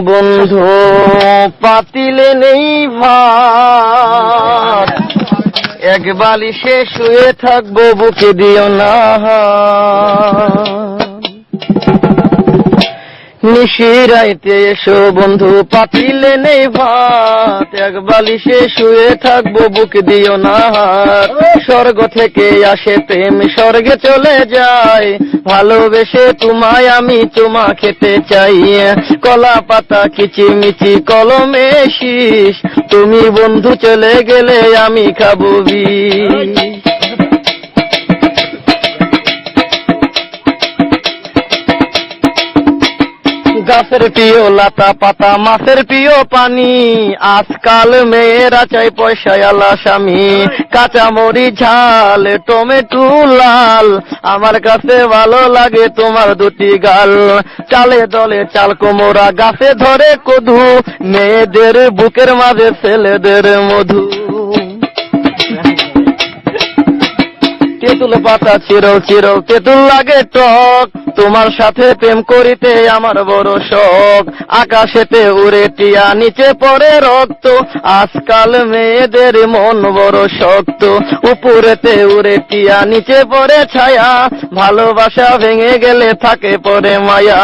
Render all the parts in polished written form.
বন্ধু পাতিলে নেই ভাত, এক বালিশে শুয়ে থাকবো বুকে দিও না। নিশিরাইতে এসো বন্ধু পাতিলে নেই ভাত, এক বালিশে শুয়ে থাকবো বুক দিও না। স্বর্গ থেকে আসে প্রেম স্বর্গে চলে যায়, ভালোবেসে তোমায় আমি চুমা খেতে চাই। কলা পাতা কিচিমিচি কলমে শীষ, তুমি বন্ধু চলে গেলে আমি খাবো বিষ। গাছের প্রিয় লতা পাতা মাছের প্রিয় পানি, আজকাল মেয়েরা চাই পয়সায় আলা স্বামী। কাঁচামরি ঝাল টমেটো লাল, আমার কাছে ভালো লাগে তোমার দুটি গাল। চালে দলে চাল কোমরা গাছে ধরে কদু, মেয়েদের বুকের মাঝে ছেলেদের মধু। তেঁতুল পাতা চিরল চিরল তেঁতুল লাগে টক, তোমার সাথে প্রেম করিতে আমার বড় শখ। আকাশেতে উড়ে টিয়া নিচে পড়ে রক্ত, আজকাল মেয়েদের মন বড় শক্ত। উপরেতে উড়ে টিয়া নিচে পড়ে ছায়া, ভালোবাসা ভেঙে গেলে থাকে পড়ে মায়া।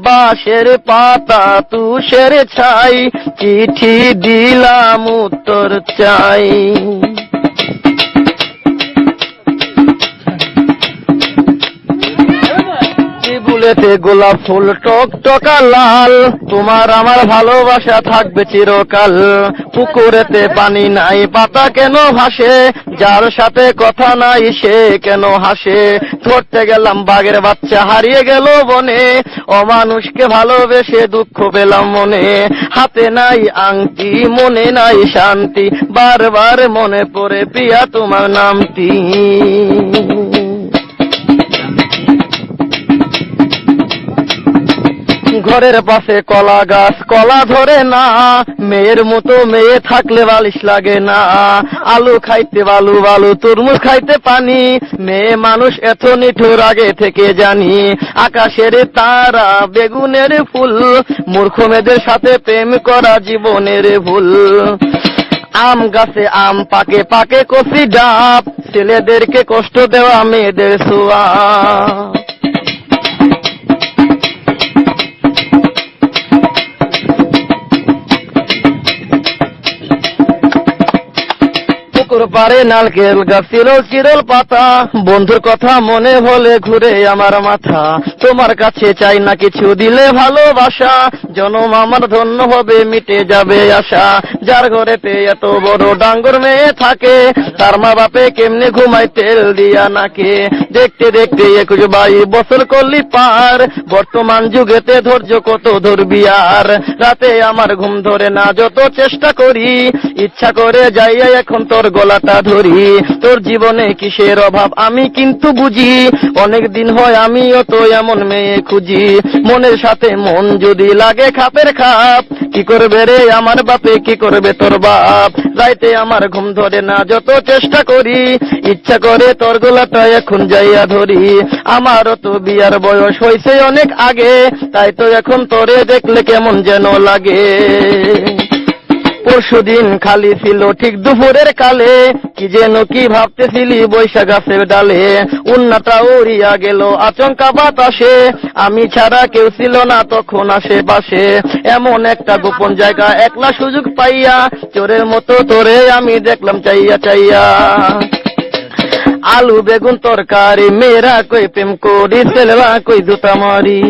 বাঁশের পাতা তুষের ছাই, চিঠি দিলাম উত্তর চাই। ফুলেতে গোলাপ ফুল টক টকা লাল, তোমার আমার ভালোবাসা থাকবে চিরকাল। পুকুরেতে পানি নাই পাতা কেন ভাসে, যার সাথে কথা নাই সে কেন হাসে। ধরতে গেলাম বাঘের বাচ্চা হারিয়ে গেল বনে, অমানুষকে ভালোবেসে দুঃখ পেলাম মনে। হাতে নাই আংটি মনে নাই শান্তি, বারবার মনে পড়ে প্রিয়া তোমার নামটি। ঘরের পাশে কলা গাছ কলা ধরে না, মেয়ের মতো মেয়ে থাকলে বালিশ লাগে না। আলু খাইতে বালু বালু তরমুজ খাইতে পানি, মেয়ে মানুষ এত নিঠুর আগে থেকে জানি। আকাশের তারা বেগুনের ফুল, মূর্খ মেয়েদের সাথে প্রেম করা জীবনের ভুল। আম গাছে আম পাকে পাকে কচি ডাব, ছেলেদেরকে কষ্ট দেওয়া মেয়েদের ছোঁয়া। পারে নারকেল গাছ চিরল চিরল পাতা, বন্ধুর কথা মনে হলে ঘুরে আমার মাথা। তোমার কাছে চাই না কিছু দিলে ভালোবাসা, জনম আমার ধন্য হবে মিটে যাবে আশা। যার ঘরেতে এত বড় ডাঙ্গর মেয়ে থাকে, তার মা বাপে কেমনে ঘুমায় তেল দিয়া নাকে। দেখতে দেখতে 21 বছর করলি পার, বর্তমান যুগেতে ধৈর্য কত ধরবি আর। রাতে আমার ঘুম ধরে না যত চেষ্টা করি, ইচ্ছা করে যাইয়া এখন তোর গলাটা ধরি। তোর জীবনে কিসের অভাব আমি কিন্তু বুঝি, অনেক দিন হয় আমিও তো এমন মেয়ে খুঁজি। মনের সাথে মন যদি লাগে খাপের খাপ, কি করবে রে আমার বাপে কি করবে তোর বাপ। রাইতে আমার ঘুম ধরে না যত চেষ্টা করি, ইচ্ছা করে তোর গলাটা এখন যাইয়া ধরি। আমারও তো বিয়ার বয়স হয়েছে অনেক আগে, তাই তো এখন তোরে দেখলে কেমন যেন লাগে। পরশুদিন খালি ছিল ঠিক দুপুরের কালে, কি যেন কি ভাবতেছিলি বৈশাখ গাছের ডালে। উন্নাটা উড়িয়া গেল আচমকা বাতাসে, আমি ছাড়া কেউ ছিল না তখন আশেপাশে। এমন একটা গোপন জায়গা একলা সুযোগ পাইয়া, চোরের মতো তোরে আমি দেখলাম চাইয়া চাইয়া। আলু বেগুন তরকারি মেয়েরা কই প্রেম করি, ছেলেরা কই জুতা মারি।